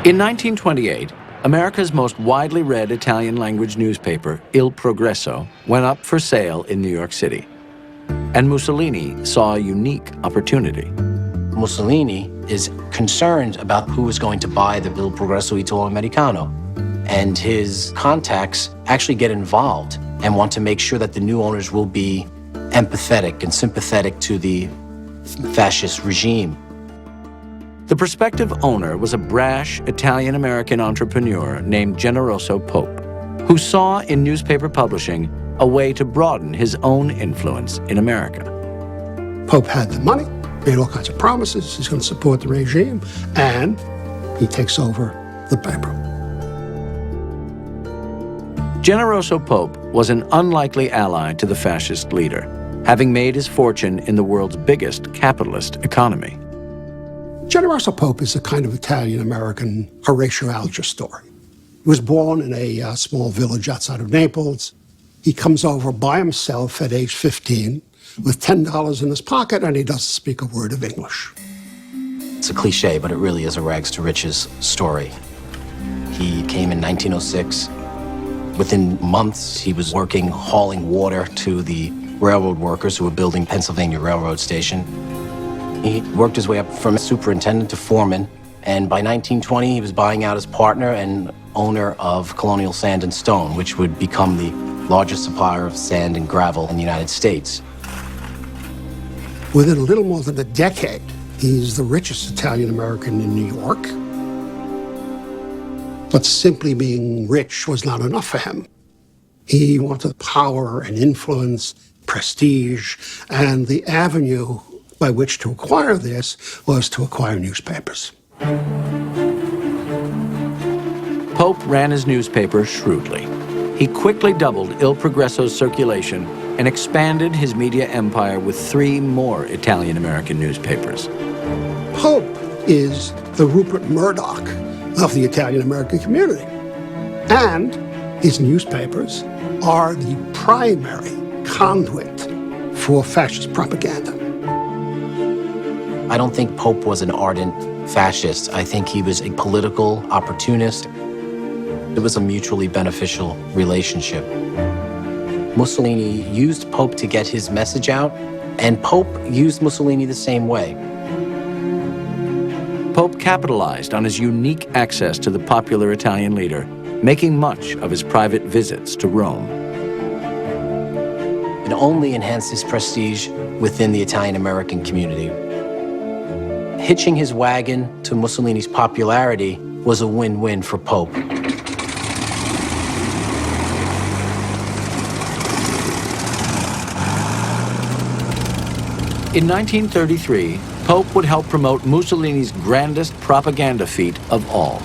In 1928, America's most widely read Italian-language newspaper, Il Progresso, went up for sale in New York City. And Mussolini saw a unique opportunity. Mussolini is concerned about who is going to buy the Il Progresso Italo-Americano. And his contacts actually get involved and want to make sure that the new owners will be empathetic and sympathetic to the fascist regime. The prospective owner was a brash Italian-American entrepreneur named Generoso Pope, who saw in newspaper publishing a way to broaden his own influence in America. Pope had the money, made all kinds of promises, he's going to support the regime, and he takes over the paper. Generoso Pope was an unlikely ally to the fascist leader, having made his fortune in the world's biggest capitalist economy. Generoso Pope is a kind of Italian-American Horatio Alger story. He was born in a small village outside of Naples. He comes over by himself at age 15 with $10 in his pocket, and he doesn't speak a word of English. It's a cliche, but it really is a rags to riches story. He came in 1906. Within months, he was working, hauling water to the railroad workers who were building Pennsylvania Railroad Station. He worked his way up from superintendent to foreman, and by 1920, he was buying out his partner and owner of Colonial Sand and Stone, which would become the largest supplier of sand and gravel in the United States. Within a little more than a decade, he's the richest Italian-American in New York. But simply being rich was not enough for him. He wanted power and influence, prestige, and the avenue by which to acquire this was to acquire newspapers. Pope ran his newspaper shrewdly. He quickly doubled Il Progresso's circulation and expanded his media empire with 3 more Italian-American newspapers. Pope is the Rupert Murdoch of the Italian-American community. And his newspapers are the primary conduit for fascist propaganda. I don't think Pope was an ardent fascist. I think he was a political opportunist. It was a mutually beneficial relationship. Mussolini used Pope to get his message out, and Pope used Mussolini the same way. Pope capitalized on his unique access to the popular Italian leader, making much of his private visits to Rome. It only enhanced his prestige within the Italian-American community. Hitching his wagon to Mussolini's popularity was a win-win for Pope. In 1933, Pope would help promote Mussolini's grandest propaganda feat of all.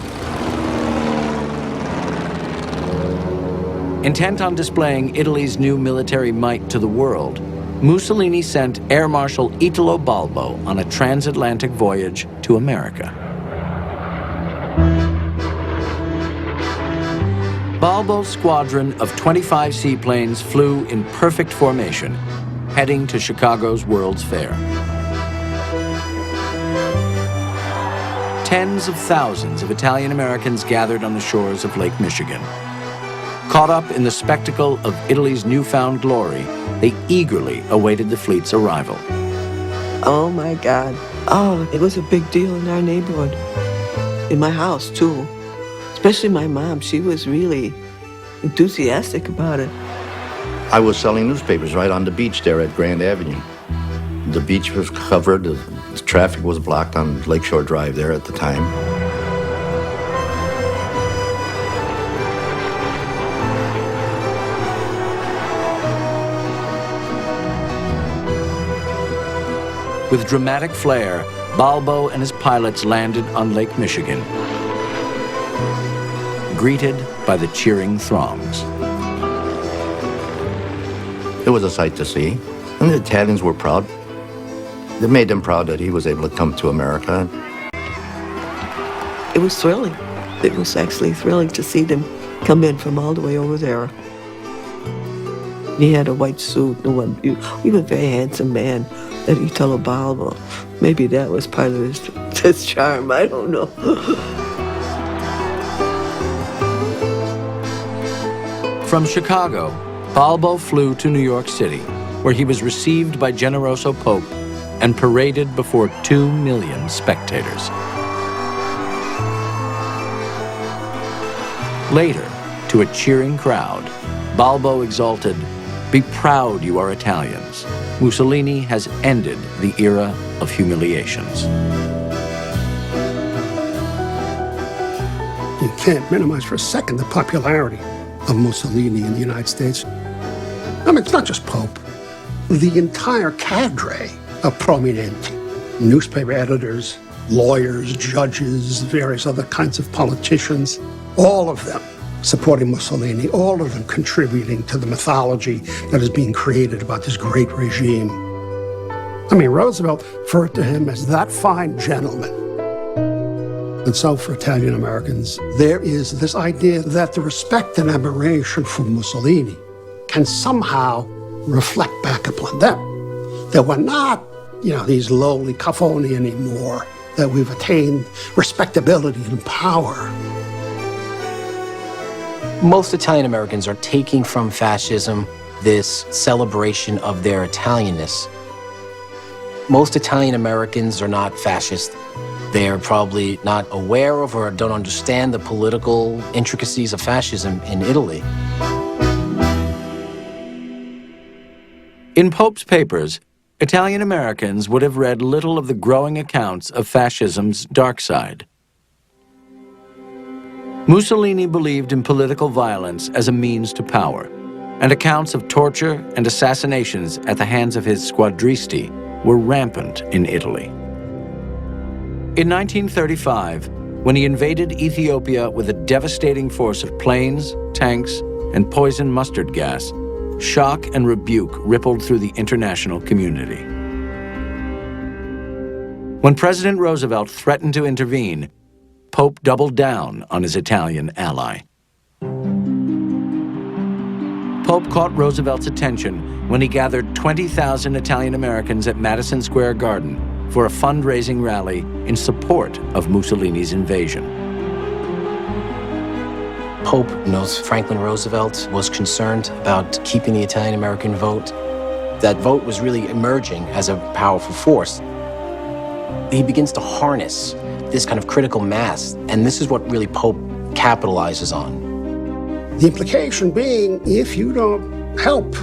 Intent on displaying Italy's new military might to the world, Mussolini sent Air Marshal Italo Balbo on a transatlantic voyage to America. Balbo's squadron of 25 seaplanes flew in perfect formation, heading to Chicago's World's Fair. Tens of thousands of Italian Americans gathered on the shores of Lake Michigan. Caught up in the spectacle of Italy's newfound glory, they eagerly awaited the fleet's arrival. Oh my God. Oh, it was a big deal in our neighborhood. In my house, too. Especially my mom. She was really enthusiastic about it. I was selling newspapers right on the beach there at Grand Avenue. The beach was covered, the traffic was blocked on Lakeshore Drive there at the time. With dramatic flair, Balbo and his pilots landed on Lake Michigan, greeted by the cheering throngs. It was a sight to see, and the Italians were proud. It made them proud that he was able to come to America. It was thrilling. It was actually thrilling to see them come in from all the way over there. He had a white suit, and he was a very handsome man, that Italo Balbo. Maybe that was part of his charm, I don't know. From Chicago, Balbo flew to New York City, where he was received by Generoso Pope and paraded before 2 million spectators. Later, to a cheering crowd, Balbo exulted, "Be proud you are Italians. Mussolini has ended the era of humiliations." You can't minimize for a second the popularity of Mussolini in the United States. I mean, it's not just Pope. The entire cadre of prominenti, newspaper editors, lawyers, judges, various other kinds of politicians, all of them supporting Mussolini, all of them contributing to the mythology that is being created about this great regime. I mean, Roosevelt referred to him as that fine gentleman. And so for Italian Americans, there is this idea that the respect and admiration for Mussolini can somehow reflect back upon them. That we're not, these lowly cafoni anymore, that we've attained respectability and power. Most Italian Americans are taking from fascism this celebration of their Italianness. Most Italian Americans are not fascist. They're probably not aware of or don't understand the political intricacies of fascism in Italy. In Pope's papers, Italian Americans would have read little of the growing accounts of fascism's dark side. Mussolini believed in political violence as a means to power, and accounts of torture and assassinations at the hands of his squadristi were rampant in Italy. In 1935, when he invaded Ethiopia with a devastating force of planes, tanks, and poison mustard gas, shock and rebuke rippled through the international community. When President Roosevelt threatened to intervene, Pope doubled down on his Italian ally. Pope caught Roosevelt's attention when he gathered 20,000 Italian Americans at Madison Square Garden for a fundraising rally in support of Mussolini's invasion. Pope knows Franklin Roosevelt was concerned about keeping the Italian American vote. That vote was really emerging as a powerful force. He begins to harness this kind of critical mass, and this is what really Pope capitalizes on. The implication being, if you don't help,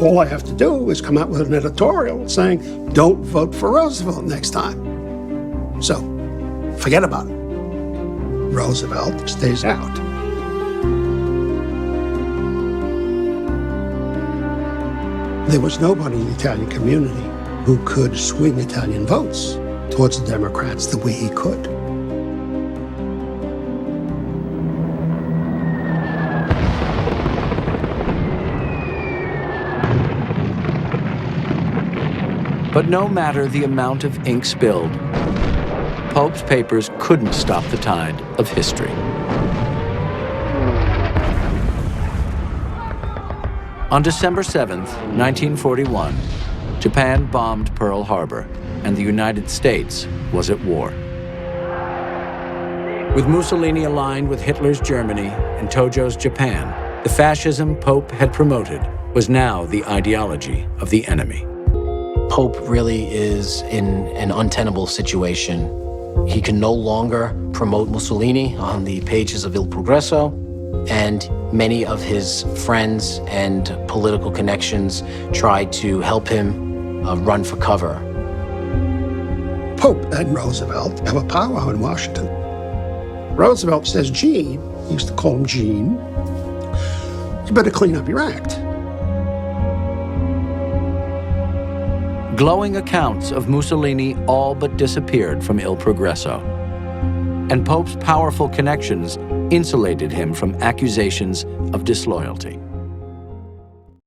all I have to do is come out with an editorial saying, don't vote for Roosevelt next time. So, forget about it. Roosevelt stays out. There was nobody in the Italian community who could swing Italian votes towards the Democrats the way he could. But no matter the amount of ink spilled, Pope's papers couldn't stop the tide of history. On December 7th, 1941, Japan bombed Pearl Harbor, and the United States was at war. With Mussolini aligned with Hitler's Germany and Tojo's Japan, the fascism Pope had promoted was now the ideology of the enemy. Pope really is in an untenable situation. He can no longer promote Mussolini on the pages of Il Progresso, and many of his friends and political connections tried to help him run for cover. Pope and Roosevelt have a powwow in Washington. Roosevelt says, Gene, he used to call him Gene, you better clean up your act. Glowing accounts of Mussolini all but disappeared from Il Progresso, and Pope's powerful connections insulated him from accusations of disloyalty.